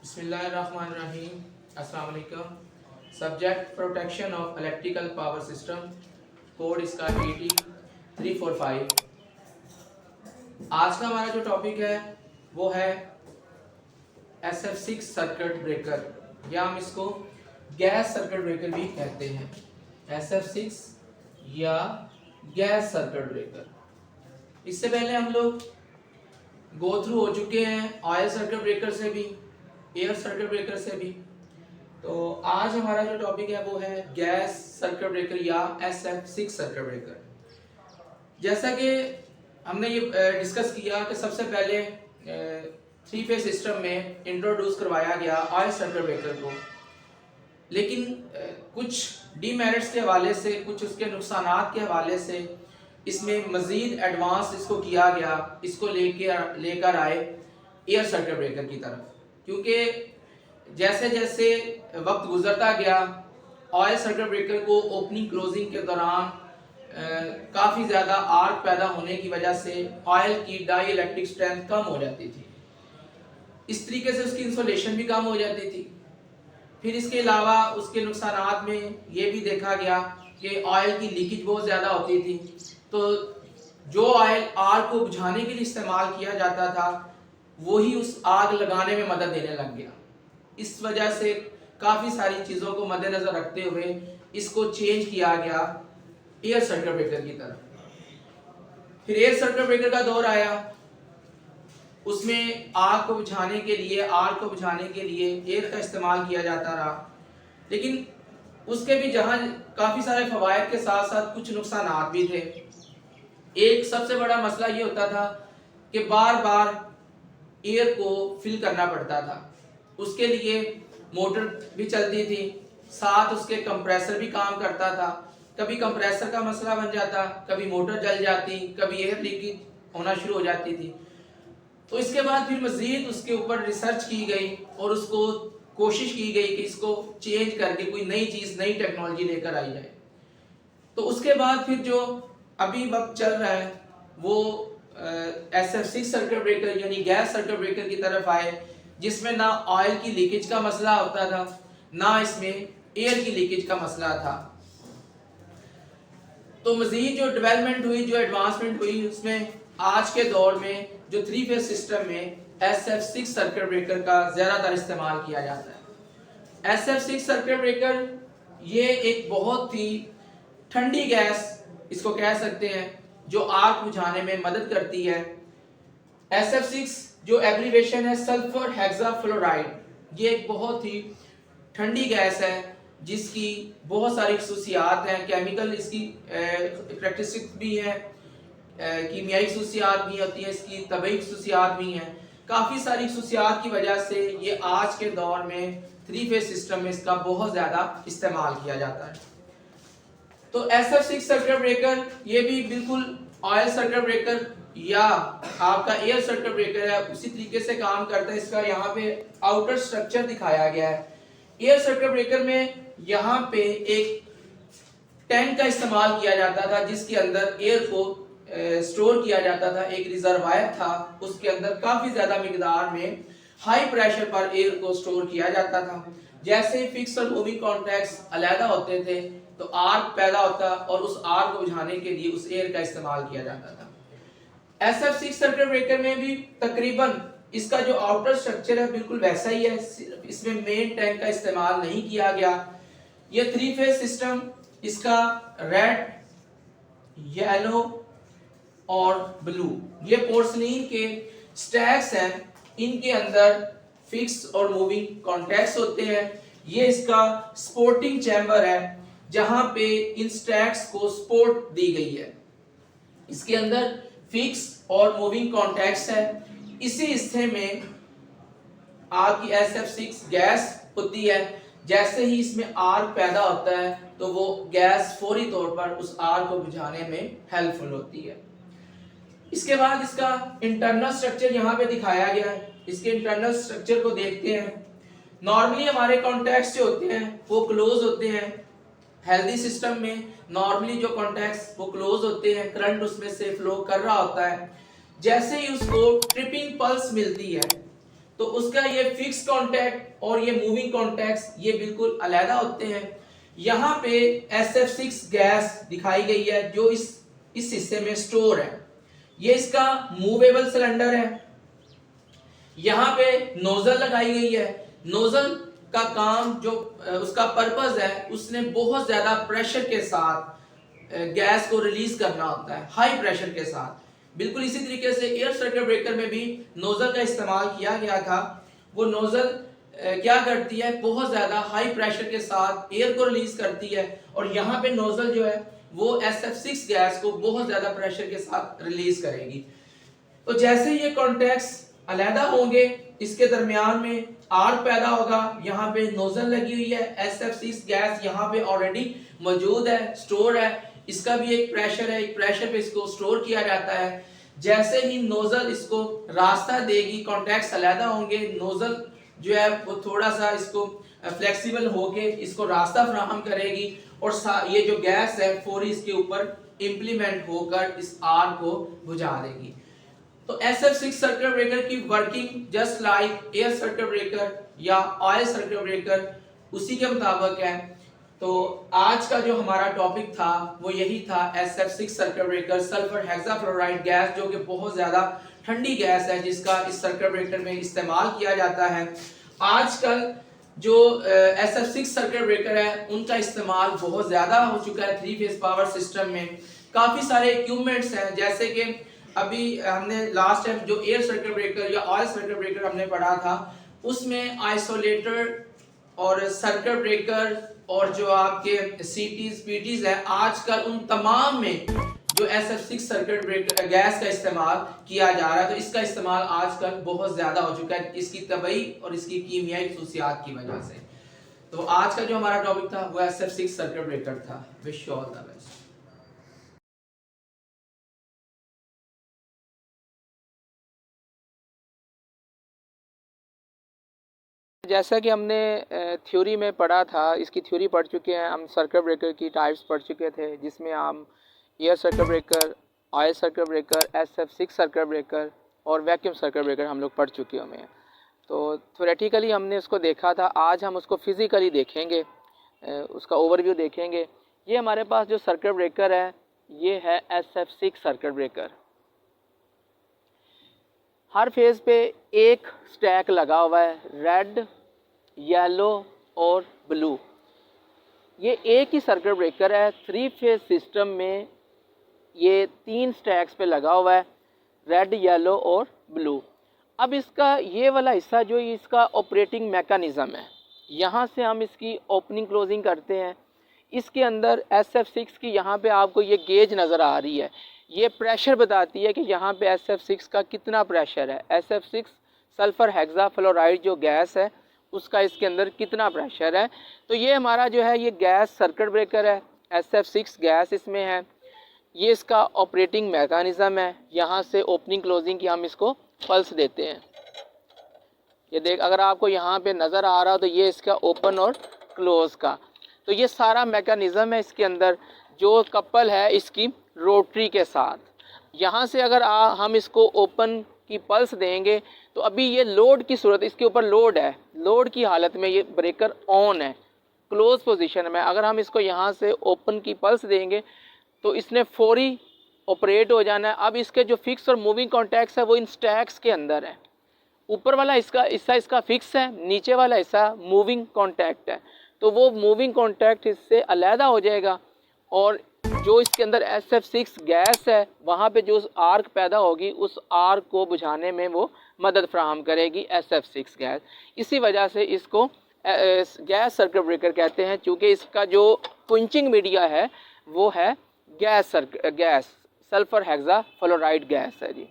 बिस्मिल्लाहिर्रहमानिर्रहीम। अस्सलाम वालेकुम। Subject protection of electrical power system, code इसका 80345। आज का हमारा जो टॉपिक है वो है SF6 सर्किट ब्रेकर, या हम इसको गैस सर्किट ब्रेकर भी कहते हैं। SF6 या गैस सर्किट ब्रेकर। इससे पहले हम लोग गो थ्रू हो चुके हैं ऑयल सर्किट ब्रेकर से भी, एयर सर्किट ब्रेकर से भी। तो आज हमारा जो टॉपिक है वो है गैस सर्किट ब्रेकर या SF6 सर्किट ब्रेकर। जैसा कि हमने ये डिस्कस किया कि सबसे पहले 3 फेज सिस्टम में इंट्रोड्यूस करवाया गया ऑयल सर्किट ब्रेकर को, लेकिन कुछ डीमेरिट्स के हवाले से, कुछ उसके नुकसानात के हवाले से इसमें मज़ीद एडवांस इसको किया गया, इसको लेकर आए एयर सर्किट ब्रेकर की तरफ। क्योंकि जैसे जैसे वक्त गुजरता गया ऑयल सर्किट ब्रेकर को ओपनिंग क्लोजिंग के दौरान काफ़ी ज़्यादा आर्क पैदा होने की वजह से ऑयल की डाई इलेक्ट्रिक स्ट्रेंथ कम हो जाती थी। इस तरीके से उसकी इंसुलेशन भी कम हो जाती थी। फिर इसके अलावा उसके नुकसानात में ये भी देखा गया कि ऑयल की लीकेज बहुत ज़्यादा होती थी। तो जो ऑयल आग को बुझाने के लिए इस्तेमाल किया जाता था वही उस आग लगाने में मदद देने लग गया। इस वजह से काफ़ी सारी चीज़ों को मद्देनज़र रखते हुए इसको चेंज किया गया एयर सर्किट ब्रेकर की तरफ। फिर एयर सर्किट ब्रेकर का दौर आया, उसमें आग को बुझाने के लिए एयर का इस्तेमाल किया जाता रहा। लेकिन उसके भी जहाँ काफ़ी सारे फ़वाइद के साथ साथ कुछ नुकसानात भी थे। एक सबसे बड़ा मसला ये होता था कि बार बार एयर को फिल करना पड़ता था। उसके लिए मोटर भी चलती थी, साथ उसके कंप्रेसर भी काम करता था। कभी कंप्रेसर का मसला बन जाता, कभी मोटर जल जाती, कभी एयर लीकेज होना शुरू हो जाती थी। तो इसके बाद फिर मज़ीद उसके ऊपर रिसर्च की गई और उसको कोशिश की गई कि इसको चेंज करके कोई नई चीज़, नई टेक्नोलॉजी लेकर आई जाए। तो उसके बाद फिर जो अभी वक्त चल रहा है वो SF6 सर्किट ब्रेकर यानी गैस सर्किट ब्रेकर की तरफ आए, जिसमें ना ऑयल की लीकेज का मसला होता था, ना इसमें एयर की लीकेज का मसला था। तो मज़ीद जो डेवलपमेंट हुई, जो एडवांसमेंट हुई, उसमें आज के दौर में जो 3 फेज सिस्टम में SF6 सर्किट ब्रेकर का ज़्यादातर इस्तेमाल किया जाता है। SF6 सर्किट ब्रेकर ये एक बहुत ही ठंडी गैस इसको कह सकते हैं जो आग बुझाने में मदद करती है। SF6 जो एब्रीवेशन है सल्फर हेक्साफ्लोराइड, ये एक बहुत ही ठंडी गैस है जिसकी बहुत सारी खसूसियात हैं। केमिकल इसकी करैक्टरिस्टिक्स भी हैं, कीमियाई खसूसियात भी होती हैं, इसकी तबई खसूसियात भी हैं। काफ़ी सारी खसूसियात की वजह से ये आज के दौर में 3 फेज सिस्टम में इसका बहुत ज़्यादा इस्तेमाल किया जाता है। तो SF6 सर्किट ब्रेकर ये भी बिल्कुल ऑयल सर्किट ब्रेकर या आपका एयर सर्किट ब्रेकर है, उसी तरीके से काम करता है। इसका यहाँ पे आउटर स्ट्रक्चर दिखाया गया है। एयर सर्किट ब्रेकर में यहाँ पे एक टैंक का इस्तेमाल किया जाता था जिसके अंदर एयर को स्टोर किया जाता था। एक रिजर्वायर था, उसके अंदर काफी ज्यादा मिकदार में हाई प्रेशर पर एयर को स्टोर किया जाता था। जैसे फिक्स और मूविंग कॉन्टैक्ट्स अलग होते थे तो आर्क पैदा होता और उस आर्क को बुझाने के लिए उस एयर का इस्तेमाल किया जाता था। SF6 सर्किट ब्रेकर में भी तकरीबन इसका जो आउटर स्ट्रक्चर है बिल्कुल वैसा ही है, इसमें मेन टैंक का इस्तेमाल नहीं किया गया। ये 3 फेज सिस्टम, इसका रेड, येलो और ब्लू ये पोर्सलीन के स्टैक्स हैं। इनके अंदर फिक्स और मूविंग कॉन्टैक्ट्स होते हैं। ये इसका सपोर्टिंग चैम्बर है जहां पे इन स्टैक्स को सपोर्ट दी गई है। इसके अंदर फिक्स और मूविंग कॉन्टैक्ट्स है। इसी हिस्से में आपकी SF6 गैस होती है। जैसे ही इसमें आग पैदा होता है तो वो गैस फौरी तौर पर उस आग को बुझाने में हेल्पफुल होती है। इसके बाद इसका इंटरनल स्ट्रक्चर यहाँ पे दिखाया गया है। इसके इंटरनल स्ट्रक्चर को देखते हैं। नॉर्मली हमारे कॉन्टैक्ट्स जो होते हैं वो क्लोज होते हैं। हेल्दी सिस्टम में नॉर्मली जो कॉन्टैक्ट्स वो क्लोज होते हैं, करंट उसमें से फ्लो कर रहा होता है। जैसे ही उसको ट्रिपिंग पल्स मिलती है तो उसका ये फिक्स कांटेक्ट और ये मूविंग कॉन्टैक्ट्स ये बिल्कुल अलग होते हैं। यहाँ पे SF6 गैस दिखाई गई है जो इस हिस्से में स्टोर है। ये इसका मूवेबल सिलेंडर है। यहाँ पे नोजल लगाई गई है। नोजल का काम जो उसका पर्पस है, उसने बहुत ज्यादा प्रेशर के साथ गैस को रिलीज करना होता है, हाई प्रेशर के साथ। बिल्कुल इसी तरीके से एयर सर्किट ब्रेकर में भी नोजल का इस्तेमाल किया गया था। वो नोजल क्या करती है, बहुत ज्यादा हाई प्रेशर के साथ एयर को रिलीज करती है, और यहाँ पे नोजल जो है वो SF6 गैस को बहुत ज्यादा प्रेशर के साथ रिलीज करेगी। तो जैसे ये कॉन्टैक्ट्स अलहदा होंगे, इसके दरमियान में आर्क पैदा होगा। यहाँ पे नोजल लगी हुई है, SF6 गैस यहाँ पे ऑलरेडी मौजूद है, स्टोर है। इसका भी एक प्रेशर है, एक प्रेशर पे इसको स्टोर किया जाता है। जैसे ही नोजल इसको रास्ता देगी, कॉन्टैक्ट्स अलहदा होंगे, नोजल जो है वो थोड़ा सा इसको फ्लेक्सिबल होके इसको रास्ता फराहम करेगी, और ये जो गैस है फौरी इसके ऊपर इंप्लीमेंट होकर इस आग को बुझा देगी। तो SF6 सर्किट ब्रेकर की working just like air circuit breaker या ऑयल सर्किट ब्रेकर उसी के मुताबिक है। तो आज का जो हमारा टॉपिक था वो यही था, SF6 circuit breaker, sulphur hexafluoride gas, जो कि बहुत ज्यादा ठंडी गैस है जिसका इस सर्किट ब्रेकर में इस्तेमाल किया जाता है। आजकल जो SF6 सर्किट ब्रेकर है उनका इस्तेमाल बहुत ज्यादा हो चुका है 3 फेज पावर सिस्टम में। काफी सारे इक्विपमेंट्स हैं, जैसे कि अभी हमने लास्ट टाइम जो एयर सर्किट ब्रेकर या ऑयल सर्किट ब्रेकर हमने पढ़ा था, उसमें आइसोलेटर और सर्किट ब्रेकर और जो आपके CTs PTs है, आजकल उन तमाम में जो SF6 सर्किट ब्रेकर गैस का इस्तेमाल किया जा रहा है। तो इसका इस्तेमाल आजकल बहुत ज्यादा हो चुका है इसकी तबई और इसकी कीमियाई खसूसियात की वजह से। तो आज का जो हमारा टॉपिक था वो SF6 सर्किट ब्रेकर था। Wish you all the best. जैसा कि हमने थ्योरी में पढ़ा था, इसकी थ्योरी पढ़ चुके हैं हम, सर्किट ब्रेकर की टाइप्स पढ़ चुके थे, जिसमें हम air circuit breaker, oil circuit breaker, SF6 circuit breaker और वैक्यूम सर्किट ब्रेकर हम लोग पढ़ चुके हुए हैं। तो थ्योरेटिकली हमने उसको देखा था, आज हम उसको फिज़िकली देखेंगे, उसका ओवरव्यू देखेंगे। ये हमारे पास जो सर्किट ब्रेकर है ये है SF6 सर्किट ब्रेकर। हर फेज़ पे एक स्टैक लगा हुआ है, रेड, येलो और ब्लू। ये एक ही सर्किट ब्रेकर है, 3 फेज सिस्टम में ये 3 स्टैक्स पे लगा हुआ है, रेड, येलो और ब्लू। अब इसका ये वाला हिस्सा जो इसका ऑपरेटिंग मैकेनिज़्म है, यहाँ से हम इसकी ओपनिंग क्लोजिंग करते हैं। इसके अंदर SF6 की यहाँ पे आपको ये गेज नज़र आ रही है, ये प्रेशर बताती है कि यहाँ पे SF6 का कितना प्रेशर है। SF6 सल्फ़र हेक्साफ्लोराइड जो गैस है उसका इसके अंदर कितना प्रेशर है। तो ये हमारा जो है ये गैस सर्किट ब्रेकर है, SF6 गैस इसमें है। ये इसका ऑपरेटिंग मैकेनिज़्म है, यहाँ से ओपनिंग क्लोजिंग की हम इसको पल्स देते हैं। ये देख, अगर आपको यहाँ पे नज़र आ रहा हो तो ये इसका ओपन और क्लोज़ का, तो ये सारा मैकेनिज़्म है इसके अंदर, जो कपल है इसकी रोटरी के साथ। यहाँ से अगर हम इसको ओपन की पल्स देंगे तो अभी ये लोड की सूरत, इसके ऊपर लोड है, लोड की हालत में ये ब्रेकर ऑन है, क्लोज पोजीशन में। अगर हम इसको यहाँ से ओपन की पल्स देंगे तो इसने फौरी ऑपरेट हो जाना है। अब इसके जो फिक्स और मूविंग कॉन्टैक्ट्स है वो इन स्टैक्स के अंदर है। ऊपर वाला इसका हिस्सा इसका फिक्स है, नीचे वाला हिस्सा मूविंग कॉन्टैक्ट है। तो वो मूविंग कॉन्टैक्ट इससे अलहदा हो जाएगा, और जो इसके अंदर SF6 गैस है वहाँ पे जो आर्क पैदा होगी उस आर्क को बुझाने में वो मदद फराहम करेगी SF6 गैस। इसी वजह से इसको गैस सर्किट ब्रेकर कहते हैं, क्योंकि इसका जो क्विंचिंग मीडिया है वो है गैस सल्फर हेक्साफ्लोराइड गैस है जी।